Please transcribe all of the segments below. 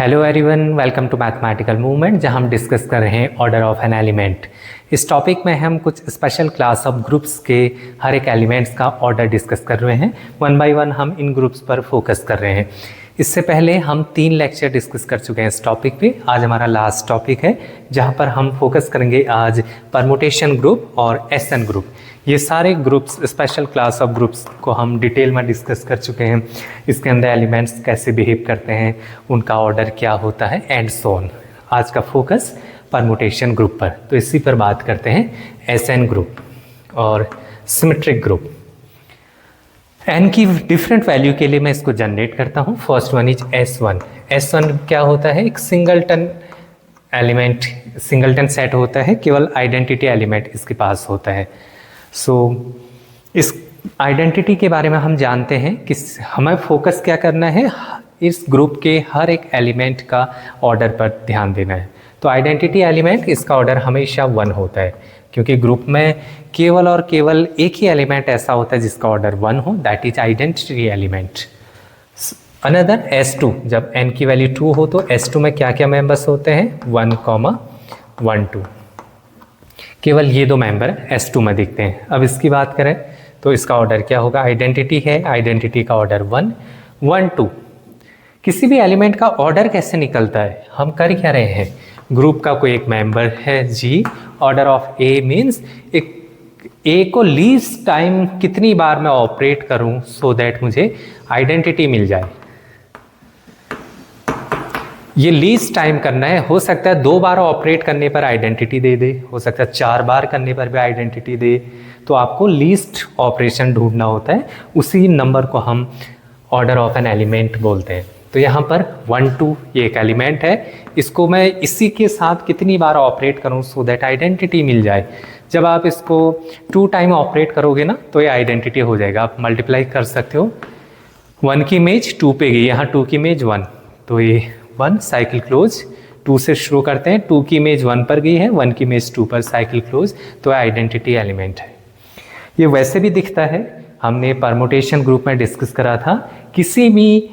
Hello everyone, welcome to mathematical movement, जहां हम discuss कर रहे हैं ऑर्डर ऑफ एन एलिमेंट। इस टॉपिक में हम कुछ स्पेशल क्लास ऑफ ग्रुप्स के हर एक एलिमेंट्स का ऑर्डर डिस्कस कर रहे हैं। वन बाय वन हम इन ग्रुप्स पर फोकस कर रहे हैं। इससे पहले हम 3 लेक्चर डिस्कस कर चुके हैं इस टॉपिक पे। आज हमारा लास्ट टॉपिक है जहां पर हम फोकस करेंगे आज परमुटेशन ग्रुप और एसएन ग्रुप। ये सारे groups, special class of groups को हम डिटेल में डिस्कस कर चुके हैं। इसके अंदर एलिमेंट्स कैसे बिहेव करते हैं, उनका ऑर्डर क्या होता है एंड सो ऑन। आज का फोकस परमुटेशन ग्रुप पर, तो इसी पर बात करते हैं एसएन ग्रुप और सिमेट्रिक ग्रुप। एन की डिफरेंट वैल्यू के लिए मैं इसको जनरेट करता हूँ। First one is S1। S1 क्या होता है? एक सिंगलटन एलिमेंट, सिंगलटन सेट होता है, केवल आइडेंटिटी एलिमेंट इसके पास होता है। सो इस आइडेंटिटी के बारे में हम जानते हैं कि हमें फोकस क्या करना है, इस ग्रुप के हर एक एलिमेंट का ऑर्डर पर ध्यान देना है। तो आइडेंटिटी एलिमेंट, इसका ऑर्डर हमेशा 1 होता है, क्योंकि ग्रुप में केवल और केवल एक ही एलिमेंट ऐसा होता है जिसका ऑर्डर 1 हो, that is identity element. Another S2, जब n की वैल्यू 2 हो तो S2 में क्या क्या मेंबर्स होते हैं? 1, 1, 2। केवल ये 2 मेंबर S2 में दिखते हैं। अब इसकी बात करें तो इसका ऑर्डर क्या होगा? आइडेंटिटी है, आइडेंटिटी का ऑर्डर 1, 1, 2। किसी भी एलिमेंट का ऑर्डर कैसे निकलता है? हम कर क्या रहे हैं? ग्रुप का कोई एक मेंबर है G, order of A means एक A को लीस्ट टाइम कितनी बार मैं ऑपरेट करूं सो दैट मुझे आइडेंटिटी मिल जाए। ये लीस्ट टाइम करना है। हो सकता है 2 बार ऑपरेट करने पर आइडेंटिटी दे दे, हो सकता है 4 बार करने पर भी आइडेंटिटी दे। तो आपको लीस्ट ऑपरेशन ढूंढना होता है, उसी नंबर को हम ऑर्डर ऑफ एन एलिमेंट बोलते हैं। तो यहाँ पर 1, 2 ये एक एलिमेंट है, इसको मैं इसी के साथ कितनी बार ऑपरेट करूँ सो दैट आइडेंटिटी मिल जाए। जब आप इसको 2 टाइम ऑपरेट करोगे ना तो ये आइडेंटिटी हो जाएगा। आप मल्टीप्लाई कर सकते हो। 1 की इमेज 2 पे गई, यहाँ 2 की इमेज 1, तो ये 1 साइकिल क्लोज। 2 से शुरू करते हैं, 2 की इमेज 1 पर गई है, 1 की इमेज 2 पर, साइकिल क्लोज, तो आइडेंटिटी एलिमेंट है। ये वैसे भी दिखता है, हमने परमुटेशन ग्रुप में डिस्कस करा था। किसी भी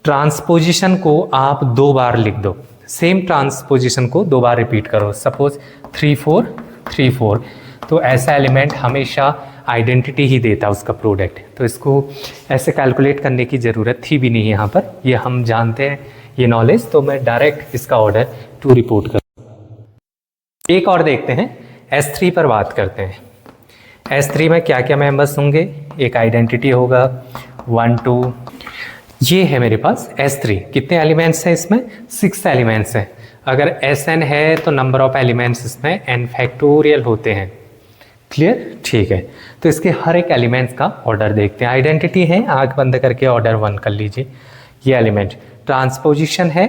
ट्रांसपोजिशन को आप 2 बार लिख दो, सेम ट्रांसपोजिशन को 2 बार रिपीट करो। सपोज 3, 4, 3, 4, तो ऐसा एलिमेंट हमेशा आइडेंटिटी ही देता है, उसका प्रोडक्ट। तो इसको ऐसे कैलकुलेट करने की ज़रूरत थी भी नहीं यहाँ पर, ये हम जानते हैं ये नॉलेज। तो मैं डायरेक्ट इसका ऑर्डर 2 रिपोर्ट कर। एक और देखते हैं, S3 पर बात करते हैं। S3 में क्या क्या मेंबर्स होंगे? एक आइडेंटिटी होगा 1, 2। ये है मेरे पास S3। कितने एलिमेंट्स हैं इसमें? 6 एलिमेंट्स हैं। अगर Sn है तो नंबर ऑफ एलिमेंट्स इसमें n फैक्टोरियल होते हैं। क्लियर? ठीक है। तो इसके हर एक एलिमेंट्स का ऑर्डर देखते हैं। आइडेंटिटी है, आंख बंद करके ऑर्डर 1 कर लीजिए। ये एलिमेंट ट्रांसपोजिशन है,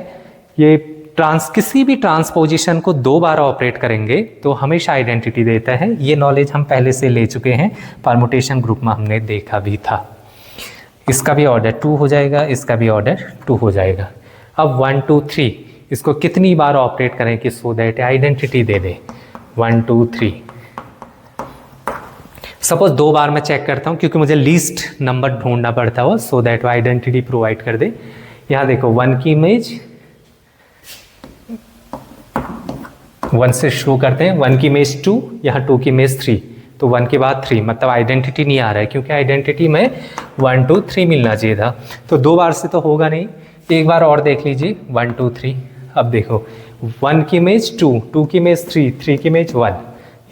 ये किसी भी ट्रांसपोजिशन को 2 बार ऑपरेट करेंगे तो हमेशा आइडेंटिटी देता है। ये नॉलेज हम पहले से ले चुके हैं, परमुटेशन ग्रुप में हमने देखा भी था। इसका भी ऑर्डर 2 हो जाएगा, इसका भी ऑर्डर 2 हो जाएगा। अब 1, 2, 3 इसको कितनी बार ऑपरेट करें कि so that identity they they? 1, 2, 3। Suppose 2 बार मैं चेक करता हूँ, क्योंकि मुझे लीस्ट नंबर ढूंढना पड़ता हो सो दैट वो आइडेंटिटी प्रोवाइड कर दे। यहाँ देखो 1 की इमेज 1 से शुरू करते हैं, 1 की इमेज 2, यहाँ 2 की इमेज 3, तो 1 के बाद 3, मतलब आइडेंटिटी नहीं आ रहा है, क्योंकि आइडेंटिटी में 1, 2, 3 मिलना चाहिए था। तो 2 बार से तो होगा नहीं, एक बार और देख लीजिए 1, 2, 3। अब देखो 1 की इमेज 2, 2 की इमेज 3, 3 की इमेज 1।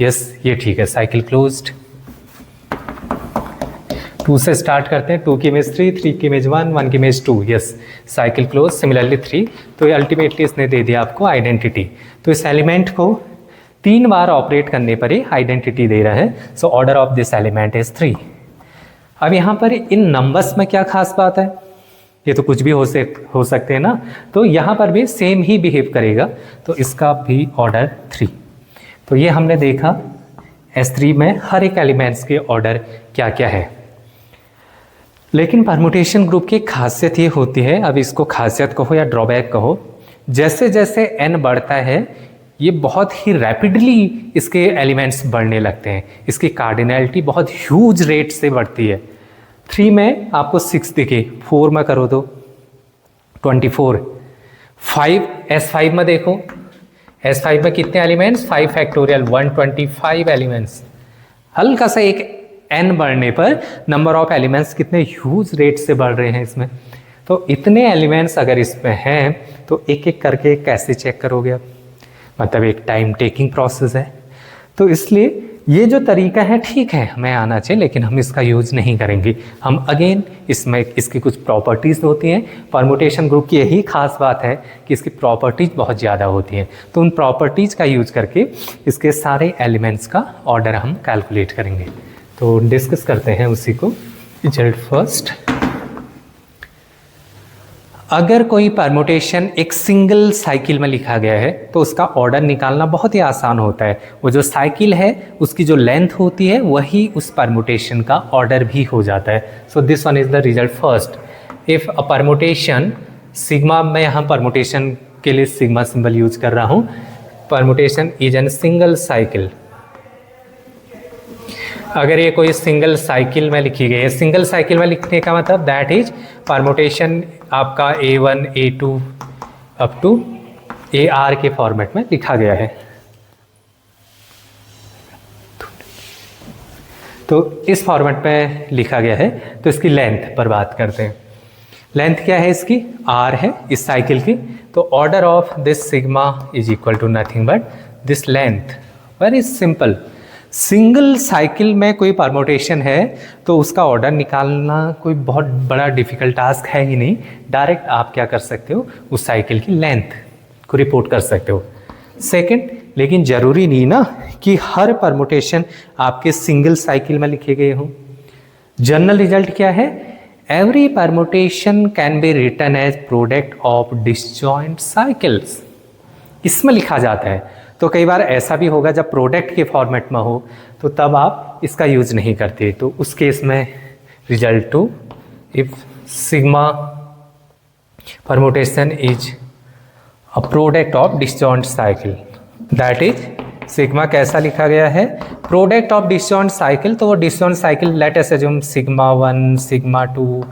यस, ये ठीक है, साइकिल क्लोज्ड। 2 से स्टार्ट करते हैं, 2 की इमेज 3, 3 की इमेज 1, 1 की image 2। Yes, cycle close. Similarly 3, तो ये अल्टीमेटली इसने दे दिया आपको आइडेंटिटी। तो इस एलिमेंट को 3 बार ऑपरेट करने पर ही आइडेंटिटी दे रहा है। So order of this element is 3। अब यहाँ पर इन नंबर्स में क्या खास बात है? ये तो कुछ भी हो सकते हैं ना, तो यहाँ पर भी सेम ही बिहेव करेगा, तो इसका भी ऑर्डर 3। तो ये हमने देखा S3 में हर एक एलिमेंट्स के ऑर्डर क्या क्या है। लेकिन परमुटेशन ग्रुप की खासियत ये होती है, अब इसको खासियत कहो या ड्रॉबैक कहो, जैसे जैसे n बढ़ता है ये बहुत ही रैपिडली इसके एलिमेंट्स बढ़ने लगते हैं। इसकी कार्डिनैलिटी बहुत ह्यूज रेट से बढ़ती है। 3 में आपको 6 दिखे, 4 में करो तो 24, S5 में देखो, S5 में कितने एलिमेंट्स, 5 फैक्टोरियल 125 एलिमेंट्स। हल्का सा एक n बढ़ने पर नंबर ऑफ एलिमेंट्स कितने ह्यूज रेट से बढ़ रहे हैं इसमें। तो इतने एलिमेंट्स अगर इसमें हैं तो एक एक करके कैसे चेक करोगे आप, मतलब एक टाइम टेकिंग प्रोसेस है। तो इसलिए ये जो तरीका है ठीक है, हमें आना चाहिए, लेकिन हम इसका यूज़ नहीं करेंगे। हम अगेन इसमें इसकी कुछ प्रॉपर्टीज़ होती हैं। परमुटेशन ग्रुप की यही खास बात है कि इसकी प्रॉपर्टीज़ बहुत ज़्यादा होती हैं। तो उन प्रॉपर्टीज़ का यूज़ करके इसके सारे एलिमेंट्स का ऑर्डर हम कैलकुलेट करेंगे। तो डिस्कस करते हैं उसी को। रिजल्ट फर्स्ट, अगर कोई परमुटेशन एक सिंगल साइकिल में लिखा गया है तो उसका ऑर्डर निकालना बहुत ही आसान होता है। वो जो साइकिल है उसकी जो लेंथ होती है वही उस परमुटेशन का ऑर्डर भी हो जाता है। So this one is the result first. If a permutation sigma, मैं यहाँ परमुटेशन के लिए सिग्मा सिंबल यूज कर रहा हूँ। Permutation is an single cycle, अगर ये कोई सिंगल साइकिल में लिखी गई है, सिंगल साइकिल में लिखने का मतलब दैट इज परमुटेशन आपका A1 A2 up to AR के फॉर्मेट में लिखा गया है। तो इस फॉर्मेट में लिखा गया है। तो इसकी लेंथ पर बात करते हैं। लेंथ क्या है इसकी, R है इस साइकिल की। तो order of this sigma is equal to nothing but this length. Very simple, single cycle में कोई परमुटेशन है तो उसका ऑर्डर निकालना कोई बहुत बड़ा डिफिकल्ट टास्क है ही नहीं। डायरेक्ट आप क्या कर सकते हो, उस साइकिल की लेंथ को रिपोर्ट कर सकते हो। सेकंड, लेकिन ज़रूरी नहीं ना कि हर परमुटेशन आपके सिंगल साइकिल में लिखे गए हों। जनरल रिजल्ट क्या है, every permutation can be written as product of disjoint cycles, इसमें लिखा जाता है। तो कई बार ऐसा भी होगा जब प्रोडक्ट के फॉर्मेट में हो तो तब आप इसका यूज़ नहीं करते। तो उस केस में result two, if sigma permutation is a product of disjoint cycle, that is sigma कैसा लिखा गया है, प्रोडक्ट ऑफ डिसजॉइंट साइकिल। तो वो disjoint cycle let us assume sigma 1 sigma 2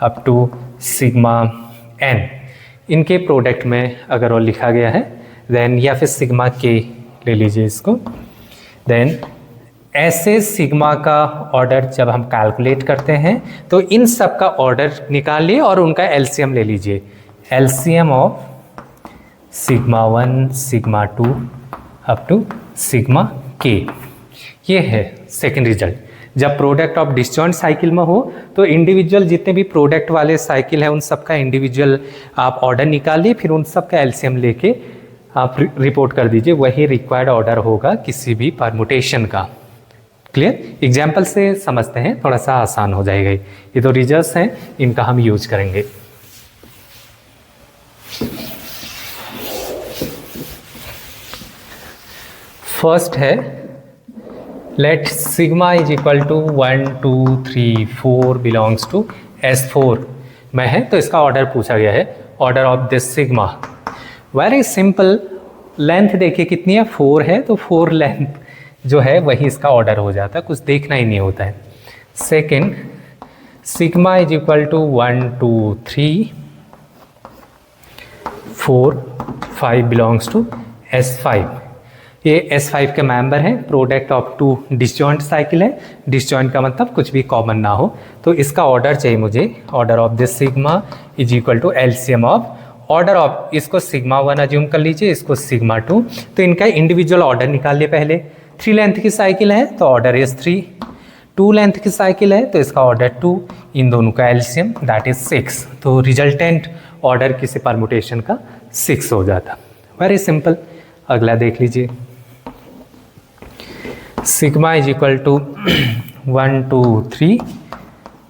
up to sigma n, इनके प्रोडक्ट में अगर वो लिखा गया है देन, या फिर सिग्मा के ले लीजिए इसको। देन ऐसे सिग्मा का ऑर्डर जब हम कैलकुलेट करते हैं तो इन सब का ऑर्डर निकालिए और उनका एलसीएम ले लीजिए। LCM of sigma 1 sigma 2 up to sigma के, ये है सेकेंड रिजल्ट। जब प्रोडक्ट ऑफ डिसजॉइंट साइकिल में हो तो इंडिविजुअल जितने भी प्रोडक्ट वाले साइकिल है उन सब का इंडिविजुअल आप ऑर्डर निकालिए, फिर उन सब का एलसीएम लेके आप रिपोर्ट कर दीजिए। वही रिक्वायर्ड ऑर्डर होगा किसी भी परमुटेशन का। क्लियर, एग्जाम्पल से समझते हैं, थोड़ा सा आसान हो जाएगा। ये तो रिजल्ट्स हैं, इनका हम यूज करेंगे। फर्स्ट है let sigma is equal to 1 2 3 4 belongs to S4 में है। तो इसका ऑर्डर पूछा गया है, order of this sigma. Very simple, length देखिए कितनी है, 4 है। तो 4 लेंथ जो है वही इसका ऑर्डर हो जाता है, कुछ देखना ही नहीं होता है। Second, sigma is equal to 1 2 3 4 5 belongs to S5। ये S5 के मेंबर हैं, प्रोडक्ट ऑफ 2 डिसजॉइंट साइकिल है। डिसजॉइंट का मतलब कुछ भी कॉमन ना हो। तो इसका ऑर्डर चाहिए मुझे, order of this sigma is equal to LCM of order of, इसको सिग्मा 1 अज्यूम कर लीजिए, इसको सिग्मा 2। तो इनका इंडिविजुअल ऑर्डर निकाल लिए पहले। 3 लेंथ की साइकिल है तो ऑर्डर इज 3, 2 लेंथ की साइकिल है तो इसका ऑर्डर 2, इन दोनों का एलसीएम दैट इज 6। तो रिजल्टेंट ऑर्डर किसी परमुटेशन का 6 हो जाता। Very simple. अगला देख लीजिए, सिग्मा इज इक्वल टू 1 2 3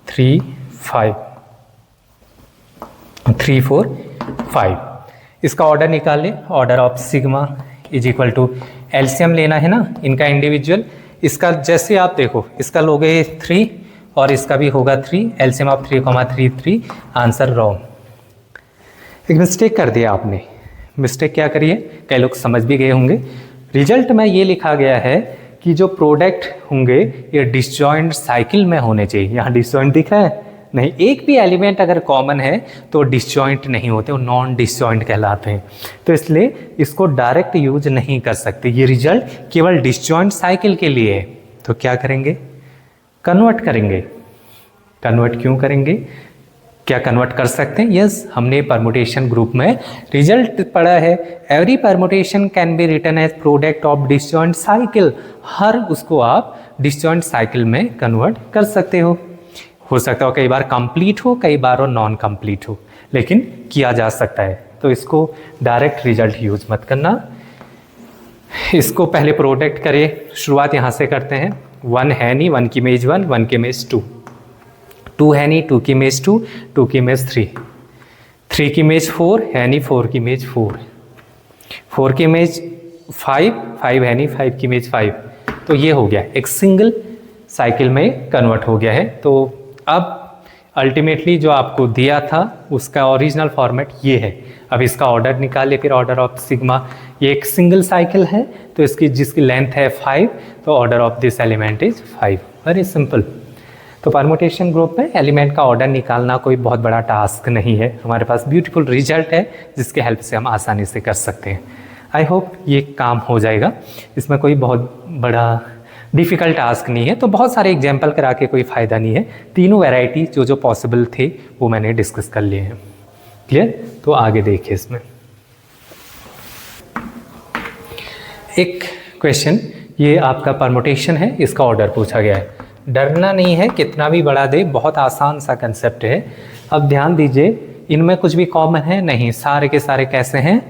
3 5 3 4 5, इसका ऑर्डर निकाल ले। Order of sigma is equal to, LCM लेना है ना इनका इंडिविजुअल। इसका जैसे आप देखो, इसका लोगे 3 और इसका भी होगा 3, एलसीएम ऑफ 3 3, आंसर रॉन्ग। एक मिस्टेक कर दिया आपने। मिस्टेक क्या करिए, कई लोग समझ भी गए होंगे। रिजल्ट में ये लिखा गया है कि जो प्रोडक्ट होंगे ये डिसजॉइंट साइकिल में होने चाहिए। यहाँ डिसजॉइंट दिख रहा है नहीं, एक भी एलिमेंट अगर कॉमन है तो डिसजॉइंट नहीं होते, वो नॉन डिसजॉइंट कहलाते हैं। तो इसलिए इसको डायरेक्ट यूज नहीं कर सकते, ये रिजल्ट केवल डिसजॉइंट साइकिल के लिए है। तो क्या करेंगे, कन्वर्ट करेंगे। कन्वर्ट क्यों करेंगे, क्या कन्वर्ट कर सकते हैं? यस, हमने परमुटेशन ग्रुप में रिजल्ट पढ़ा है, every permutation can be written as product of disjoint cycle. हर उसको आप डिसजॉइंट साइकिल में कन्वर्ट कर सकते हो सकता हो कई बार कंप्लीट हो, कई बार और नॉन कंप्लीट हो, लेकिन किया जा सकता है। तो इसको डायरेक्ट रिजल्ट यूज मत करना, इसको पहले प्रोडक्ट करिए। शुरुआत यहाँ से करते हैं, 1 है नहीं, 1 की इमेज 1, 1 की इमेज 2, 2 है नहीं, 2 की इमेज 2, 2 की इमेज 3, 3 की इमेज 4 है नहीं, 4 की इमेज 4, 4 की इमेज 5, 5 है नहीं, 5 की इमेज 5। तो ये हो गया, एक सिंगल साइकिल में कन्वर्ट हो गया है। तो अब अल्टीमेटली जो आपको दिया था उसका ओरिजिनल फॉर्मेट ये है। अब इसका ऑर्डर निकालिए, फिर ऑर्डर ऑफ सिग्मा, ये एक सिंगल साइकिल है तो इसकी जिसकी लेंथ है 5, तो order of this element is 5। Very simple. तो परमुटेशन ग्रुप में एलिमेंट का ऑर्डर निकालना कोई बहुत बड़ा टास्क नहीं है, हमारे पास ब्यूटीफुल रिजल्ट है जिसके हेल्प से हम आसानी से कर सकते हैं। आई होप ये काम हो जाएगा, इसमें कोई बहुत बड़ा डिफ़िकल्ट टास्क नहीं है। तो बहुत सारे एग्जाम्पल करा के कोई फ़ायदा नहीं है, तीनों वैरायटी जो पॉसिबल थे वो मैंने डिस्कस कर लिए हैं। क्लियर? तो आगे देखिए, इसमें एक क्वेश्चन, ये आपका परमुटेशन है, इसका ऑर्डर पूछा गया है। डरना नहीं है, कितना भी बड़ा दे, बहुत आसान सा कंसेप्ट है। अब ध्यान दीजिए, इनमें कुछ भी कॉमन है नहीं, सारे के सारे कैसे हैं,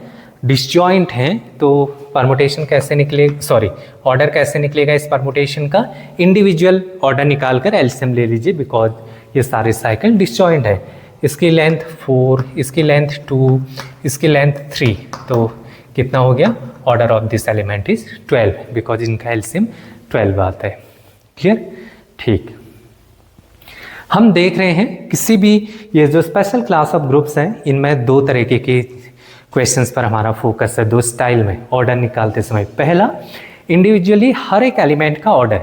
डिसजॉइंट हैं। तो परमुटेशन कैसे निकले, सॉरी ऑर्डर कैसे निकलेगा इस परमुटेशन का, इंडिविजुअल ऑर्डर निकाल कर एलसीएम ले लीजिए, बिकॉज ये सारे साइकिल डिसजॉइंट है। इसकी लेंथ 4, इसकी लेंथ 2, इसकी लेंथ 3, तो कितना हो गया, order of this element is 12, because इनका एलसीएम 12 आता है। क्लियर? ठीक। हम देख रहे हैं किसी भी ये जो स्पेशल क्लास ऑफ ग्रुप्स हैं, इनमें दो तरीके के क्वेश्चंस पर हमारा फोकस है, दो स्टाइल में ऑर्डर निकालते समय। पहला, इंडिविजुअली हर एक एलिमेंट का ऑर्डर,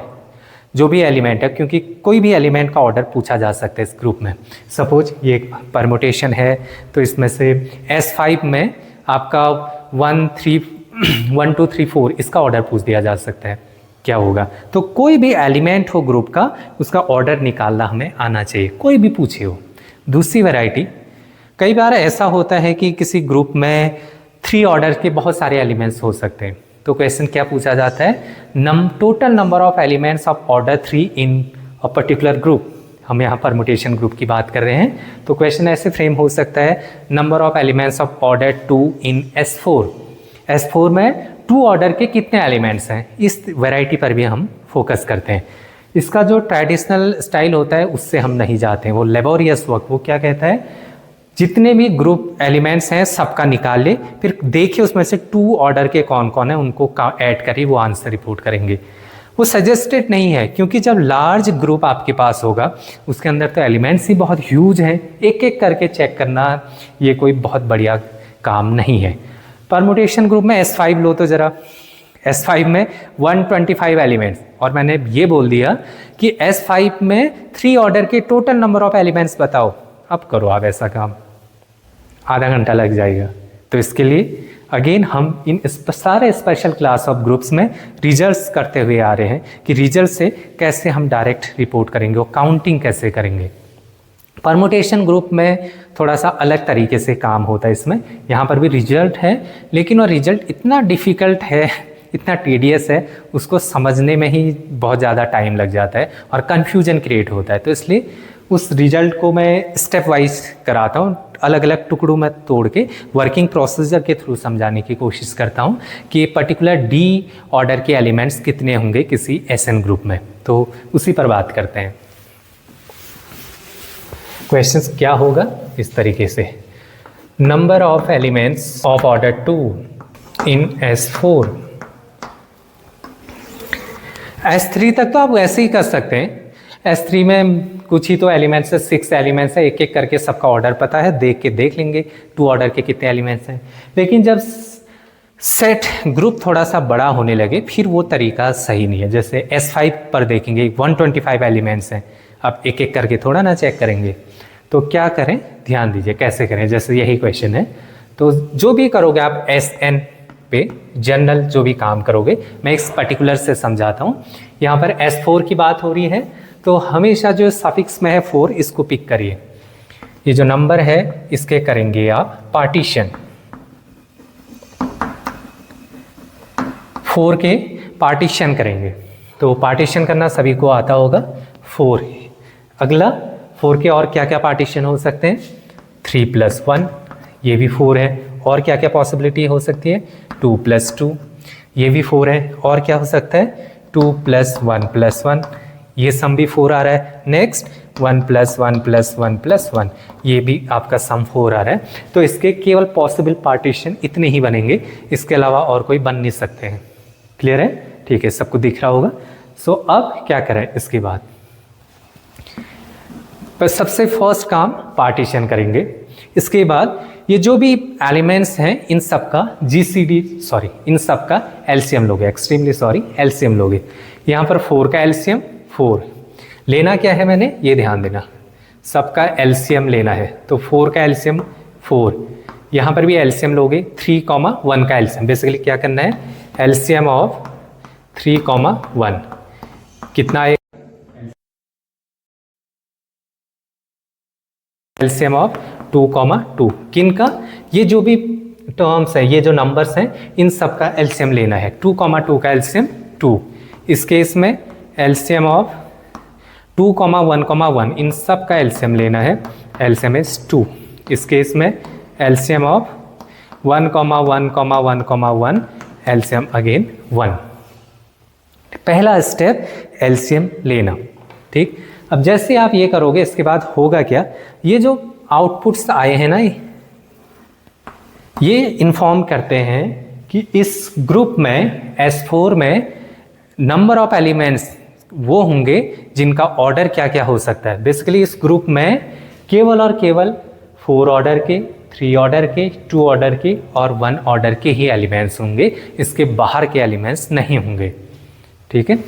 जो भी एलिमेंट है, क्योंकि कोई भी एलिमेंट का ऑर्डर पूछा जा सकता है इस ग्रुप में। सपोज ये परमुटेशन है, तो इसमें से S5 में आपका 1 2 3 4 इसका ऑर्डर पूछ दिया जा सकता है, क्या होगा। तो कोई भी एलिमेंट हो ग्रुप का, उसका ऑर्डर निकालना हमें आना चाहिए, कोई भी पूछे हो। दूसरी वैरायटी, कई बार ऐसा होता है कि किसी ग्रुप में 3 ऑर्डर के बहुत सारे एलिमेंट्स हो सकते हैं, तो क्वेश्चन क्या पूछा जाता है, total number of elements of order 3 in a particular group. हम यहाँ परमुटेशन ग्रुप की बात कर रहे हैं, तो क्वेश्चन ऐसे फ्रेम हो सकता है, number of elements of order 2 in S4। S4 में 2 ऑर्डर के कितने एलिमेंट्स हैं, इस वैरायटी पर भी हम फोकस करते हैं। इसका जो ट्रेडिशनल स्टाइल होता है उससे हम नहीं जाते हैं, वो लेबोरियस वर्क, वो क्या कहता है, जितने भी ग्रुप एलिमेंट्स हैं सबका निकाल ले, फिर देखिए उसमें से 2 ऑर्डर के कौन कौन है, उनको ऐड करिए, वो आंसर रिपोर्ट करेंगे। वो सजेस्टेड नहीं है, क्योंकि जब लार्ज ग्रुप आपके पास होगा उसके अंदर तो एलिमेंट्स ही बहुत ह्यूज हैं, एक एक करके चेक करना ये कोई बहुत बढ़िया काम नहीं है। परमुटेशन ग्रुप में S5 लो तो ज़रा, S5 में 125 एलिमेंट्स, और मैंने ये बोल दिया कि S5 में 3 ऑर्डर के टोटल नंबर ऑफ एलिमेंट्स बताओ। अब करो आप ऐसा काम, आधा घंटा लग जाएगा। तो इसके लिए अगेन हम इन सारे स्पेशल क्लास ऑफ ग्रुप्स में रिजल्ट्स करते हुए आ रहे हैं कि रिजल्ट से कैसे हम डायरेक्ट रिपोर्ट करेंगे और काउंटिंग कैसे करेंगे। परमुटेशन ग्रुप में थोड़ा सा अलग तरीके से काम होता है, इसमें यहाँ पर भी रिजल्ट है, लेकिन वो रिजल्ट इतना डिफ़िकल्ट है, इतना टीडियस है, उसको समझने में ही बहुत ज़्यादा टाइम लग जाता है और कन्फ्यूजन क्रिएट होता है। तो इसलिए उस रिजल्ट को मैं स्टेप वाइज कराता हूँ, अलग अलग टुकड़ों में तोड़ के वर्किंग प्रोसीजर के थ्रू समझाने की कोशिश करता हूँ कि पर्टिकुलर D ऑर्डर के एलिमेंट्स कितने होंगे किसी SN ग्रुप में। तो उसी पर बात करते हैं। क्वेश्चंस क्या होगा इस तरीके से, number of elements of order 2 in S4। S3 तक तो आप वैसे ही कर सकते हैं, S3 में कुछ ही तो एलिमेंट्स है, 6 एलिमेंट्स है, एक एक करके सबका ऑर्डर पता है, देख के देख लेंगे 2 ऑर्डर के कितने एलिमेंट्स हैं। लेकिन जब सेट ग्रुप थोड़ा सा बड़ा होने लगे फिर वो तरीका सही नहीं है। जैसे S5 पर देखेंगे 125 एलिमेंट्स हैं, अब एक एक करके थोड़ा ना चेक करेंगे, तो क्या करें, ध्यान दीजिए कैसे करें। जैसे यही क्वेश्चन है, तो जो भी करोगे आप SN पे जनरल जो भी काम करोगे, मैं इस पर्टिकुलर से समझाता हूँ। यहाँ पर S4 की बात हो रही है, तो हमेशा जो सफिक्स में है 4, इसको पिक करिए। ये जो नंबर है इसके करेंगे आप पार्टीशन, 4 के पार्टीशन करेंगे। तो पार्टीशन करना सभी को आता होगा, 4। अगला 4 के और क्या क्या पार्टीशन हो सकते हैं, 3 + 1, ये भी 4 है। और क्या क्या पॉसिबिलिटी हो सकती है, 2 + 2, ये भी 4 है। और क्या हो सकता है, 2 + 1 + 1, ये सम भी 4 आ रहा है। नेक्स्ट 1 + 1 + 1 + 1, ये भी आपका सम 4 आ रहा है। तो इसके केवल पॉसिबल पार्टीशन इतने ही बनेंगे, इसके अलावा और कोई बन नहीं सकते हैं। क्लियर है, ठीक है, सबको दिख रहा होगा। सो अब क्या करें इसके बाद, तो सबसे फर्स्ट काम पार्टीशन करेंगे। इसके बाद ये जो भी एलिमेंट्स हैं इन सब का इन सब का एलसीएम लोगे, एक्सट्रीमली सॉरी, एलसीएम लोगे। यहाँ पर 4 का एलसीएम 4 लेना, क्या है मैंने ये ध्यान देना, सबका एलसीएम लेना है। तो 4 का एलसीएम 4, यहाँ पर भी एलसीएम लोगे, 3, 1 का एलसीएम। बेसिकली क्या करना है, एलसीएम ऑफ 3, 1 कितना है, एलसीएम ऑफ 2, 2 किन का, ये जो भी टर्म्स है, ये जो नंबर्स हैं, इन सब का एलसीएम लेना है। 2, 2 का एलसीएम 2, इस केस में एलसीएम ऑफ 2, 1, 1 इन सब का एलसीएम लेना है, एलसीएम इज 2। इस केस में एलसीएम ऑफ 1, 1, 1, एलसीएम अगेन 1। पहला स्टेप एलसीएम लेना, ठीक। अब जैसे आप ये करोगे, इसके बाद होगा क्या, ये जो आउटपुट्स आए हैं ना, ये इन्फॉर्म करते हैं कि इस ग्रुप में S4 में नंबर ऑफ एलिमेंट्स वो होंगे जिनका ऑर्डर क्या क्या हो सकता है। बेसिकली इस ग्रुप में केवल और केवल 4 ऑर्डर के, 3 ऑर्डर के, 2 ऑर्डर के और 1 ऑर्डर के ही एलिमेंट्स होंगे, इसके बाहर के एलिमेंट्स नहीं होंगे, ठीक है।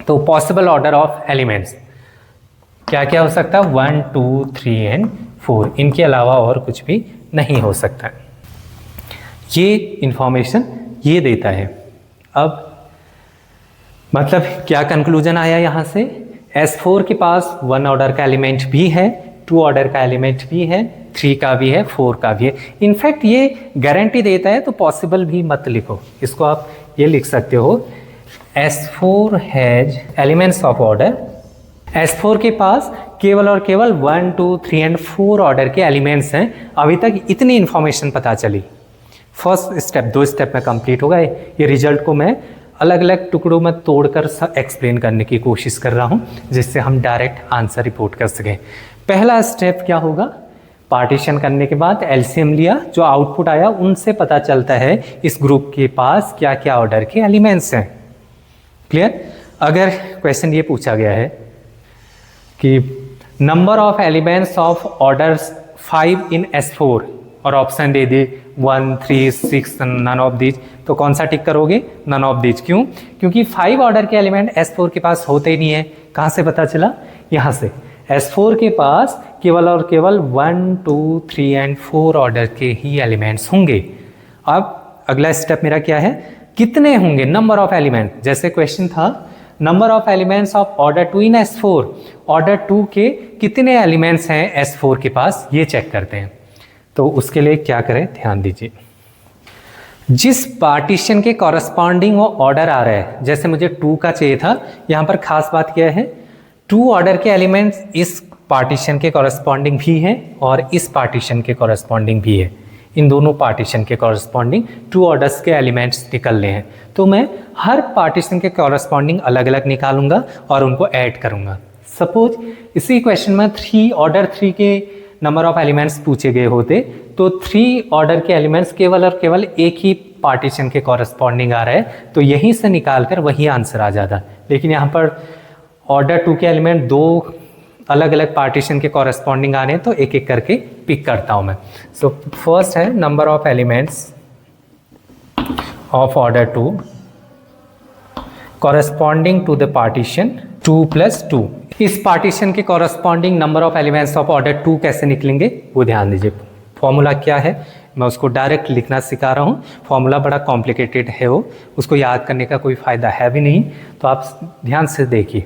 तो पॉसिबल ऑर्डर ऑफ एलिमेंट्स क्या क्या हो सकता है, 1, 2, 3 एंड 4, इनके अलावा और कुछ भी नहीं हो सकता है। ये इंफॉर्मेशन ये देता है। अब मतलब क्या कंक्लूजन आया यहाँ से, S4 के पास 1 ऑर्डर का एलिमेंट भी है, 2 ऑर्डर का एलिमेंट भी है, 3 का भी है, 4 का भी है। इनफैक्ट ये गारंटी देता है, तो पॉसिबल भी मत लिखो, इसको आप ये लिख सकते हो, S4 has elements of order, S4 के पास केवल और केवल 1, 2, 3 एंड 4 ऑर्डर के एलिमेंट्स हैं। अभी तक इतनी इंफॉर्मेशन पता चली। फर्स्ट स्टेप, 2 स्टेप में कंप्लीट हो गए। ये रिजल्ट को मैं अलग अलग टुकड़ों में तोड़कर एक्सप्लेन करने की कोशिश कर रहा हूँ, जिससे हम डायरेक्ट आंसर रिपोर्ट कर सकें। पहला स्टेप क्या होगा, पार्टीशन करने के बाद एलसीएम लिया, जो आउटपुट आया उनसे पता चलता है इस ग्रुप के पास क्या क्या ऑर्डर के एलिमेंट्स हैं। क्लियर। अगर क्वेश्चन ये पूछा गया है कि number of elements of orders 5 in S4 और ऑप्शन दे दी 1, 3, 6 नन ऑफ दीज, तो कौन सा टिक करोगे, नन ऑफ दीज। क्यों, क्योंकि 5 ऑर्डर के एलिमेंट S4 के पास होते ही नहीं है। कहाँ से पता चला, यहाँ से। S4 के पास केवल और केवल 1, 2, 3 एंड 4 ऑर्डर के ही एलिमेंट्स होंगे। अब अगला स्टेप मेरा क्या है, कितने होंगे, नंबर ऑफ एलिमेंट। जैसे क्वेश्चन था number of elements of order 2 in S4, order 2 के कितने एलिमेंट्स हैं S4 के पास, ये चेक करते हैं। तो उसके लिए क्या करें, ध्यान दीजिए, जिस पार्टीशन के कॉरस्पॉन्डिंग वो ऑर्डर आ रहा है, जैसे मुझे 2 का चाहिए था, यहाँ पर खास बात क्या है, 2 ऑर्डर के एलिमेंट्स इस पार्टीशन के कॉरस्पॉन्डिंग भी हैं और इस पार्टीशन के कॉरस्पॉन्डिंग भी है। इन दोनों पार्टीशन के कॉरस्पॉन्डिंग 2 ऑर्डर्स के एलिमेंट्स निकलने हैं, तो मैं हर पार्टीशन के कॉरस्पॉन्डिंग अलग अलग निकालूंगा और उनको ऐड करूंगा। सपोज इसी क्वेश्चन में 3 ऑर्डर 3 के नंबर ऑफ एलिमेंट्स पूछे गए होते, तो 3 ऑर्डर के एलिमेंट्स केवल और केवल एक ही पार्टीशन के कॉरस्पॉन्डिंग आ रहा है, तो यहीं से निकाल कर वही आंसर आ जाता। लेकिन यहाँ पर ऑर्डर 2 के एलिमेंट 2 अलग अलग पार्टीशन के कॉरस्पॉन्डिंग आ रहे हैं, तो एक एक करके पिक करता हूँ मैं। सो फर्स्ट है number of elements of order 2 corresponding to the partition 2 + 2, इस पार्टीशन के corresponding number of elements of order 2 कैसे निकलेंगे वो ध्यान दीजिए। फॉर्मूला क्या है, मैं उसको डायरेक्ट लिखना सिखा रहा हूँ। फॉर्मूला बड़ा कॉम्प्लिकेटेड है, वो उसको याद करने का कोई फ़ायदा है भी नहीं, तो आप ध्यान से देखिए।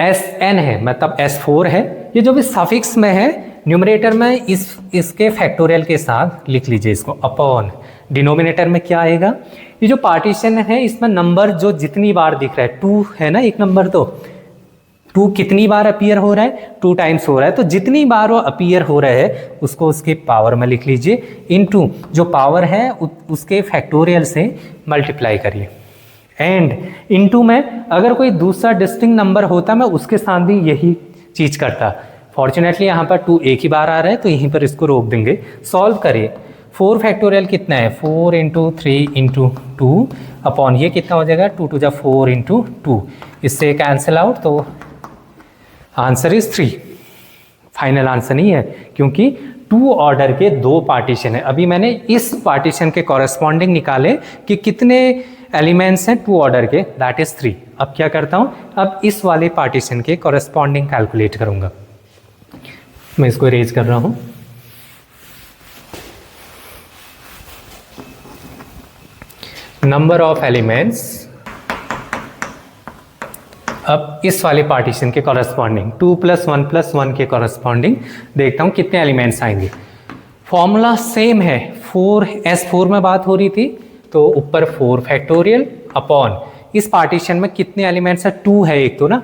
Sn है मतलब S4 है, ये जो भी सफिक्स में है न्यूमरेटर में इसके फैक्टोरियल के साथ लिख लीजिए इसको अपॉन। डिनोमिनेटर में क्या आएगा, ये जो पार्टीशन है इसमें नंबर जो जितनी बार दिख रहा है 2 है ना, एक नंबर तो 2 कितनी बार अपीयर हो रहा है, 2 टाइम्स हो रहा है, तो जितनी बार वो अपीयर हो रहा है उसको उसके पावर में लिख लीजिए, इनटू जो पावर है उसके फैक्टोरियल से मल्टीप्लाई करिए। एंड इनटू में अगर कोई दूसरा डिस्टिंक्ट नंबर होता मैं उसके साथ भी यही चीज करता। फॉर्चुनेटली यहाँ पर 2 एक ही बार आ रहा है तो यहीं पर इसको रोक देंगे। सॉल्व करिए, 4 फैक्टोरियल कितना है, 4 इंटू 3 इंटू 2 अपॉन ये कितना हो जाएगा 2 2 4 इंटू 2, इससे कैंसिल आउट, तो आंसर इज 3। फाइनल आंसर नहीं है क्योंकि 2 ऑर्डर के 2 पार्टीशन है। अभी मैंने इस पार्टीशन के कॉरेस्पॉन्डिंग निकाले कि कितने एलिमेंट्स हैं 2 ऑर्डर के, दैट इज 3। अब क्या करता हूं, अब इस वाले पार्टीशन के कॉरेस्पॉन्डिंग कैलकुलेट करूंगा। मैं इसको इरेज कर रहा हूं। नंबर ऑफ एलिमेंट्स, अब इस वाले पार्टीशन के कॉरेस्पॉन्डिंग 2 + 1 + 1 के कॉरेस्पॉन्डिंग देखता हूं कितने एलिमेंट्स आएंगे। फॉर्मूला सेम है, 4 में बात हो रही थी तो ऊपर 4 फैक्टोरियल अपॉन इस पार्टीशन में कितने एलिमेंट्स है, 2 है एक तो ना,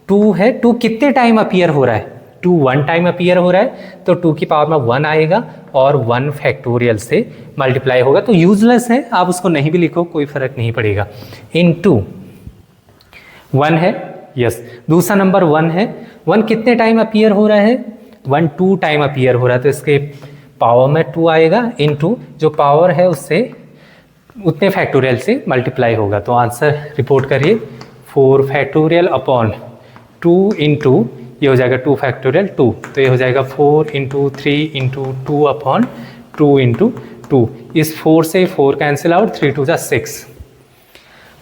2 है, 2 कितने टाइम अपीयर हो रहा है, 2 1 टाइम अपीयर हो रहा है तो 2 की पावर में 1 आएगा और 1 फैक्टोरियल से मल्टीप्लाई होगा, तो यूजलेस है, आप उसको नहीं भी लिखो कोई फर्क नहीं पड़ेगा। इनटू 1 है, यस, दूसरा नंबर 1 है, 1 कितने टाइम अपीयर हो रहा है, 1 2 टाइम अपीयर हो रहा है तो इसके पावर में 2 आएगा, इनटू जो पावर है उससे उतने फैक्टोरियल से मल्टीप्लाई होगा, तो आंसर रिपोर्ट करिए 4 फैक्टोरियल अपॉन 2 इंटू ये हो जाएगा 2 फैक्टोरियल 2, तो ये हो जाएगा 4 इंटू 3 इंटू 2 अपॉन 2 इंटू 2। इस 4 से 4 कैंसिल आउट, 3 2 6।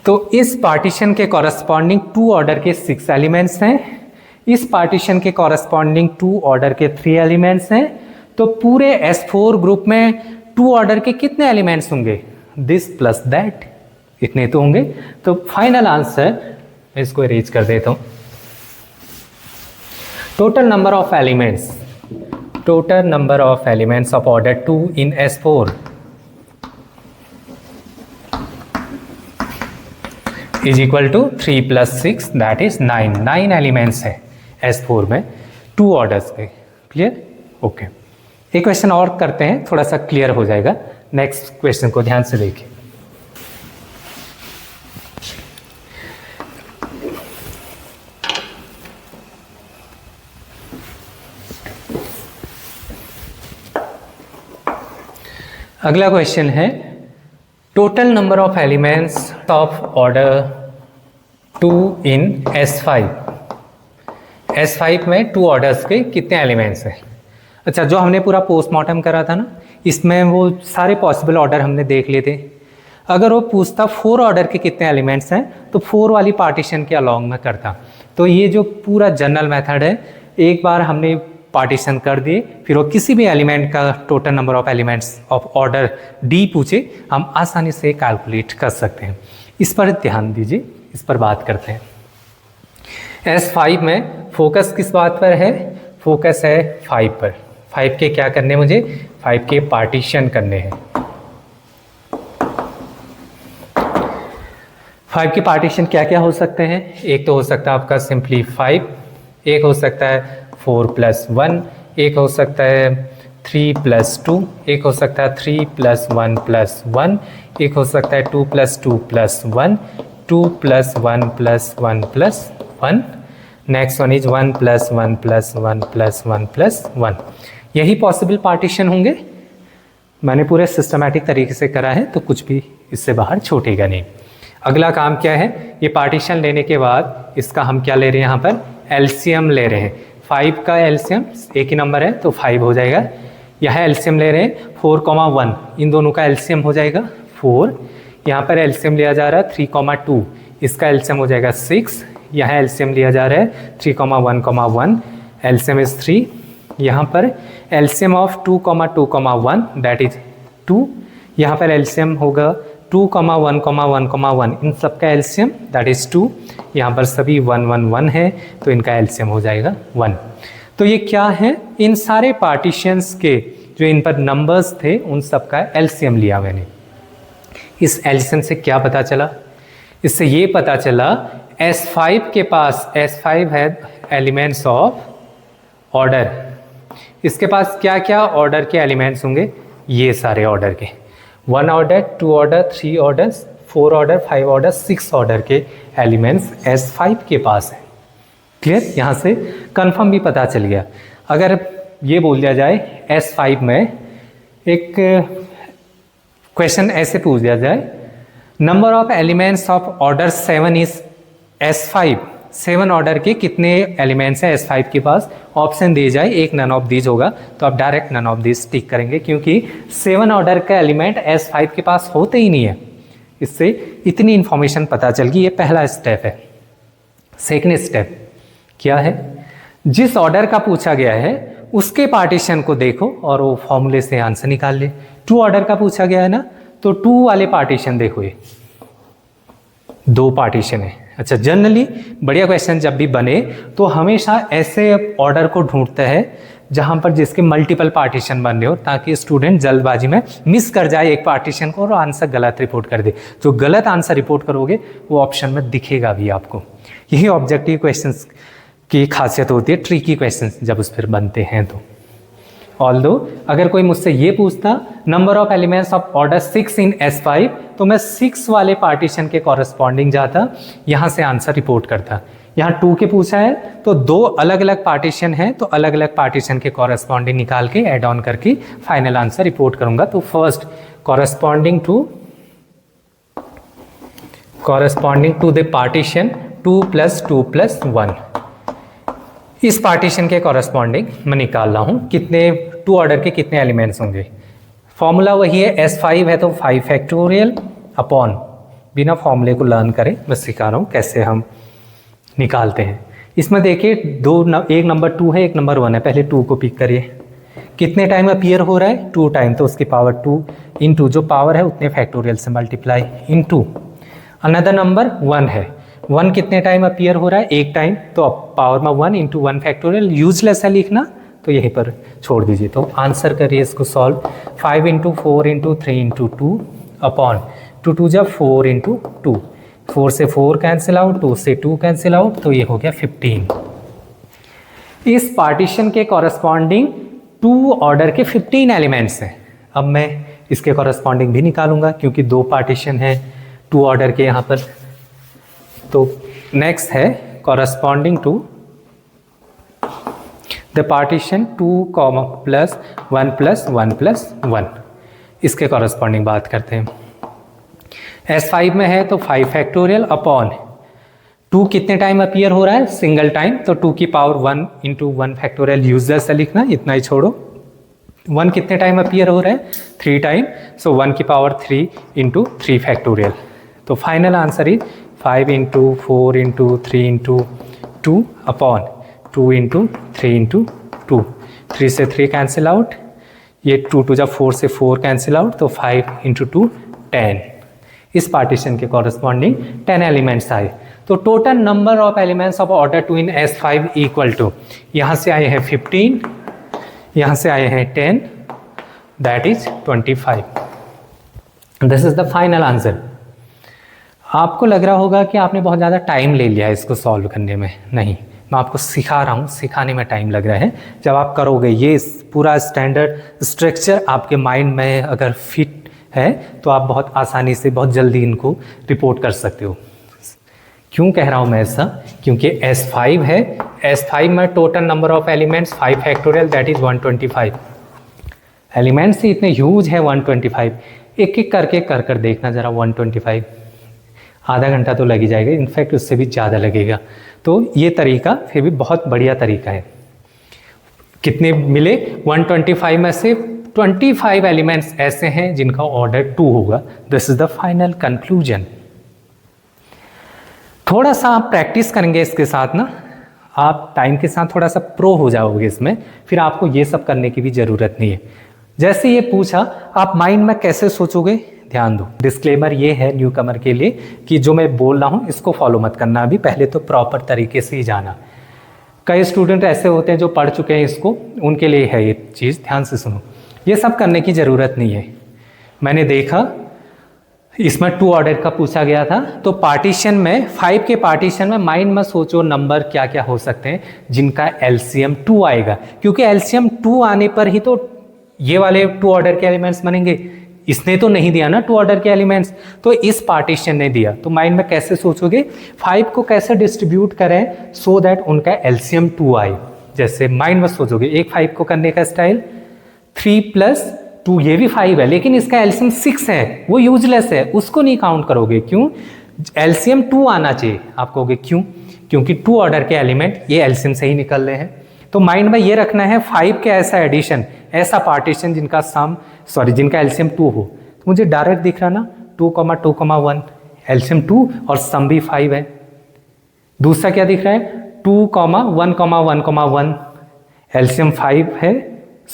तो इस पार्टीशन के कॉरस्पॉन्डिंग 2 ऑर्डर के 6 एलिमेंट्स हैं, इस पार्टीशन के कॉरस्पॉन्डिंग 2 ऑर्डर के 3 एलिमेंट्स हैं, तो पूरे S4 ग्रुप में 2 ऑर्डर के कितने एलिमेंट्स होंगे, दिस प्लस दैट, इतने तो होंगे। तो फाइनल आंसर मैं इसको इरेज कर देता हूं। Total number of elements of order 2 in S4 is equal to 3 + 6 that is 9 elements है S4 में 2 ऑर्डर्स के। Clear, okay. एक क्वेश्चन और करते हैं, थोड़ा सा क्लियर हो जाएगा। नेक्स्ट क्वेश्चन को ध्यान से देखिए। अगला क्वेश्चन है total number of elements of order 2 in S5। S5 में 2 ऑर्डर्स के कितने एलिमेंट्स हैं। अच्छा, जो हमने पूरा पोस्टमार्टम करा था ना, इसमें वो सारे पॉसिबल ऑर्डर हमने देख लिए थे। अगर वो पूछता 4 ऑर्डर के कितने एलिमेंट्स हैं तो 4 वाली पार्टीशन के अलॉन्ग में करता। तो ये जो पूरा जनरल मेथड है, एक बार हमने पार्टीशन कर दिए, फिर वो किसी भी एलिमेंट का total number of elements of order D पूछे, हम आसानी से कैलकुलेट कर सकते हैं। इस पर ध्यान दीजिए, इस पर बात करते हैं। S5 में फोकस किस बात पर है, फोकस है 5 पर। 5 के क्या करने, मुझे 5 के पार्टीशन करने हैं। 5 के पार्टीशन क्या क्या हो सकते हैं, एक तो हो सकता है आपका सिंपली 5, एक हो सकता है 4 + 1, एक हो सकता है 3 + 2, एक हो सकता है 3 + 1 + 1, एक हो सकता है 2 + 2 + 1, 2 + 1 + 1 + 1, नेक्स्ट वन इज 1 + 1 + 1 + 1 + 1। यही पॉसिबल पार्टीशन होंगे। मैंने पूरे सिस्टमैटिक तरीके से करा है तो कुछ भी इससे बाहर छूटेगा नहीं। अगला काम क्या है, ये पार्टीशन लेने के बाद इसका हम क्या ले रहे हैं, यहाँ पर एलसीएम ले रहे हैं। 5 का एलसीएम एक ही नंबर है तो 5 हो जाएगा। यहाँ एलसीएम ले रहे हैं 4, 1, इन दोनों का एलसीएम हो जाएगा 4। यहाँ पर एलसीएम लिया जा रहा है 3, 2, इसका एलसीएम हो जाएगा 6। यहाँ एलसीएम लिया जा रहा है 3,1,1, एलसीएम इज 3। यहाँ पर एलसीएम ऑफ 2,2,1 दैट इज 2। यहाँ पर एलसीएम होगा 2,1,1,1, इन सब का एलसीएम दैट इज 2। यहाँ पर सभी 1 1 1 है तो इनका एलसीएम हो जाएगा 1। तो ये क्या है, इन सारे पार्टीशंस के जो इन पर नंबर्स थे उन सब का एलसीएम लिया मैंने। इस एलसीएम से क्या पता चला, इससे ये पता चला S5 के पास, S5 है एलिमेंट्स ऑफ ऑर्डर, इसके पास क्या क्या ऑर्डर के एलिमेंट्स होंगे, ये सारे ऑर्डर के 1 order 2 order 3 order 4 order 5 order 6 order के एलिमेंट्स S5 के पास है। क्लियर, यहाँ से कंफर्म भी पता चल गया। अगर ये बोल दिया जाए S5 में एक क्वेश्चन ऐसे पूछ दिया जाए, number of elements of order 7 is S5, 7 order के कितने एलिमेंट्स हैं S5 के पास, ऑप्शन दिए जाए, एक नन ऑफ दीज होगा तो आप डायरेक्ट नन ऑफ दीज टिक करेंगे, क्योंकि 7 ऑर्डर का एलिमेंट S5 के पास होते ही नहीं है। इससे इतनी इंफॉर्मेशन पता चल गई, ये पहला स्टेप है। सेकंड स्टेप क्या है, जिस ऑर्डर का पूछा गया है उसके पार्टीशन को देखो और वो फॉर्मूले से आंसर निकाल ले। 2 ऑर्डर का पूछा गया है ना, तो 2 वाले पार्टीशन देखो, ये 2 पार्टीशन है। अच्छा, जनरली बढ़िया क्वेश्चन जब भी बने तो हमेशा ऐसे ऑर्डर को ढूंढते हैं जहां पर जिसके मल्टीपल पार्टीशन बन रहे हो, ताकि स्टूडेंट जल्दबाजी में मिस कर जाए एक पार्टीशन को और आंसर गलत रिपोर्ट कर दे। जो गलत आंसर रिपोर्ट करोगे वो ऑप्शन में दिखेगा भी आपको। यही ऑब्जेक्टिव क्वेश्चंस की खासियत होती है, ट्रिकी क्वेश्चंस जब उस पर बनते हैं तो। ऑल्दो अगर कोई मुझसे ये पूछता number of elements of order 6 in S5, तो मैं 6 वाले पार्टीशन के कॉरेस्पॉन्डिंग जाता, यहाँ से आंसर रिपोर्ट करता। यहाँ 2 के पूछा है तो 2 अलग अलग पार्टीशन है, तो अलग अलग पार्टीशन के कॉरेस्पॉन्डिंग निकाल के ऐड ऑन करके फाइनल आंसर रिपोर्ट करूंगा। तो first corresponding to the partition 2 + 2 + 1, इस पार्टीशन के कॉरेस्पॉन्डिंग मैं निकाल रहा हूँ कितने 2 ऑर्डर के कितने एलिमेंट्स होंगे। फॉर्मूला वही है, S5 है तो 5 फैक्टोरियल अपॉन, बिना फॉर्मूले को लर्न करें, मैं सिखा रहा हूँ कैसे हम निकालते हैं। इसमें देखिए एक नंबर 2 है, एक नंबर 1 है। पहले 2 को पिक करिए, कितने टाइम अपीयर हो रहा है 2 टाइम, तो उसकी पावर 2 इंटू जो पावर है उतने फैक्टोरियल से मल्टीप्लाई इंटू अनदर नंबर 1 है, 1 कितने टाइम अपीयर हो रहा है 1 टाइम, तो अब पावर में 1 इंटू 1 फैक्टोरियल, यूजलेस है लिखना तो यहीं पर छोड़ दीजिए। तो आंसर करिए इसको सॉल्व, 5 × 4 × 3 × 2 अपॉन 2 2 जब 4 × 2, 4 से 4 कैंसिल आउट, 2 से 2 कैंसिल आउट, तो ये हो गया 15। इस पार्टीशन के कॉरेस्पॉन्डिंग 2 ऑर्डर के 15 एलिमेंट्स हैं। अब मैं इसके कॉरेस्पॉन्डिंग भी निकालूंगा क्योंकि 2 पार्टीशन है 2 ऑर्डर के यहाँ पर। तो नेक्स्ट है कॉरेस्पॉन्डिंग टू द पार्टीशन 2, +1 + 1 + 1, इसके कॉरेस्पॉन्डिंग बात करते हैं। S5 में है तो 5 फैक्टोरियल अपॉन 2 कितने टाइम अपीयर हो रहा है सिंगल टाइम, तो 2 की पावर 1 इंटू 1 फैक्टोरियल यूजलेस है लिखना, इतना ही छोड़ो। 1 कितने टाइम अपीयर हो रहा है 3 टाइम, सो 1 की पावर 3 इंटू 3 फैक्टोरियल। तो फाइनल आंसर इज 5 × 4 × 3 × 2 अपॉन 2 × 3 × 2, 3 से 3 कैंसिल आउट, ये 2 2 जब 4 से 4 कैंसिल आउट, तो 5 × 2 10। इस पार्टीशन के कॉरेस्पॉन्डिंग 10 एलिमेंट्स आए। तो total number of elements of order 2 in S5 equal to, यहाँ से आए हैं 15, यहाँ से आए हैं 10, that is 25। This is the final answer. आपको लग रहा होगा कि आपने बहुत ज़्यादा टाइम ले लिया है इसको सॉल्व करने में, नहीं, मैं आपको सिखा रहा हूँ, सिखाने में टाइम लग रहा है। जब आप करोगे ये पूरा स्टैंडर्ड स्ट्रक्चर आपके माइंड में अगर फिट है तो आप बहुत आसानी से बहुत जल्दी इनको रिपोर्ट कर सकते हो। क्यों कह रहा हूँ मैं ऐसा, क्योंकि S5 है, S5 में total number of elements 5 factorial that is 125। Elements ही इतने ह्यूज है 125, एक एक करके कर देखना ज़रा 125, आधा घंटा तो लग ही जाएगा, इनफैक्ट उससे भी ज़्यादा लगेगा। तो ये तरीका फिर भी बहुत बढ़िया तरीका है। कितने मिले 125 में से 25 एलिमेंट्स ऐसे हैं जिनका ऑर्डर 2 होगा। This is the final conclusion. थोड़ा सा आप प्रैक्टिस करेंगे इसके साथ ना, आप टाइम के साथ थोड़ा सा प्रो हो जाओगे इसमें, फिर आपको ये सब करने की भी ज़रूरत नहीं है। जैसे ये पूछा आप माइंड में कैसे सोचोगे, ध्यान दो। डिस्क्लेमर ये है न्यू कमर के लिए कि जो मैं बोल रहा हूँ इसको फॉलो मत करना अभी, पहले तो प्रॉपर तरीके से ही जाना। कई स्टूडेंट ऐसे होते हैं जो पढ़ चुके हैं इसको, उनके लिए है ये चीज़, ध्यान से सुनो। ये सब करने की ज़रूरत नहीं है। मैंने देखा इसमें 2 ऑर्डर का पूछा गया था, तो पार्टीशन में 5 के पार्टीशन में माइंड में सोचो नंबर क्या क्या हो सकते हैं जिनका एलसीएम 2 आएगा, क्योंकि एलसीएम 2 आने पर ही तो ये वाले 2 ऑर्डर के एलिमेंट्स बनेंगे। इसने तो नहीं दिया ना 2 ऑर्डर के एलिमेंट्स, तो इस पार्टीशन ने दिया। तो माइंड में कैसे सोचोगे, 5 को कैसे डिस्ट्रीब्यूट करें सो दैट उनका एलसीएम 2 आए। जैसे माइंड में सोचोगे एक 5 को करने का स्टाइल 3 + 2, ये भी 5 है लेकिन इसका एलसीएम 6 है, वो यूजलेस है, उसको नहीं काउंट करोगे। क्यों, एलसीएम 2 आना चाहिए। आप कहोगे क्यों, क्योंकि 2 ऑर्डर के एलिमेंट ये एलसीएम से ही निकल रहे हैं। तो माइंड में ये रखना है 5 के ऐसा एडिशन, ऐसा पार्टीशन जिनका एलसीएम 2 हो। तो मुझे डायरेक्ट दिख रहा ना 2,2,1 एलसीएम 2 और सम भी 5 है। दूसरा क्या दिख रहा है 2,1,1,1 एलसीएम 5 है,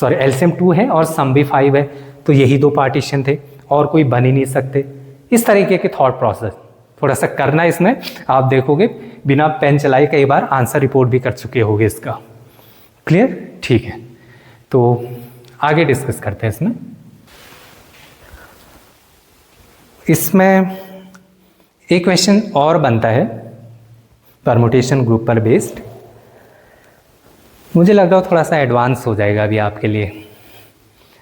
एलसीएम 2 है और सम भी 5 है। तो यही 2 पार्टीशन थे और कोई बन ही नहीं सकते। इस तरीके के थॉट प्रोसेस थोड़ा सा करना इसमें, आप देखोगे बिना पेन चलाए कई बार आंसर रिपोर्ट भी कर चुके होगे इसका। क्लियर, ठीक है। तो आगे डिस्कस करते हैं इसमें एक क्वेश्चन और बनता है परमुटेशन ग्रुप पर बेस्ड। मुझे लग रहा है थोड़ा सा एडवांस हो जाएगा अभी आपके लिए,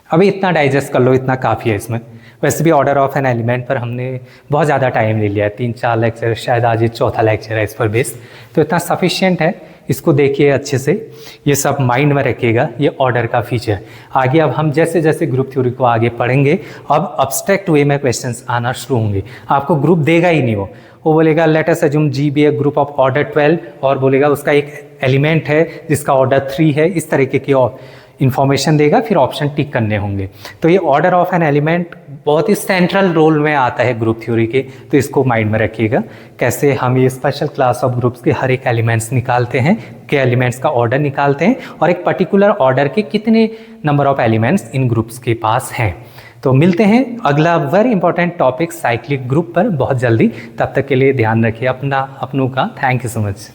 अभी इतना डाइजेस्ट कर लो, इतना काफ़ी है इसमें। वैसे भी ऑर्डर ऑफ एन एलिमेंट पर हमने बहुत ज़्यादा टाइम ले लिया है, 3-4 लेक्चर, शायद आज ये 4था लेक्चर है इस पर बेस्ड, तो इतना सफिशिएंट है। इसको देखिए अच्छे से, ये सब माइंड में रखिएगा, ये ऑर्डर का फीचर। आगे अब हम जैसे जैसे ग्रुप थ्योरी को आगे पढ़ेंगे, अब अब्स्ट्रैक्ट वे में क्वेश्चंस आना शुरू होंगे। आपको ग्रुप देगा ही नहीं, वो बोलेगा let us assume G be a group of order 12 और बोलेगा उसका एक एलिमेंट है जिसका ऑर्डर 3 है, इस तरीके की और इन्फॉर्मेशन देगा, फिर ऑप्शन टिक करने होंगे। तो ये ऑर्डर ऑफ एन एलिमेंट बहुत ही सेंट्रल रोल में आता है ग्रुप थ्योरी के, तो इसको माइंड में रखिएगा। कैसे हम ये स्पेशल क्लास ऑफ ग्रुप्स के हर एक एलिमेंट्स निकालते हैं, के एलिमेंट्स का ऑर्डर निकालते हैं और एक पर्टिकुलर ऑर्डर के कितने number of elements in groups के पास हैं। तो मिलते हैं अगला very important topic cyclic group पर बहुत जल्दी। तब तक के लिए ध्यान रखिए अपनों का। Thank you so much.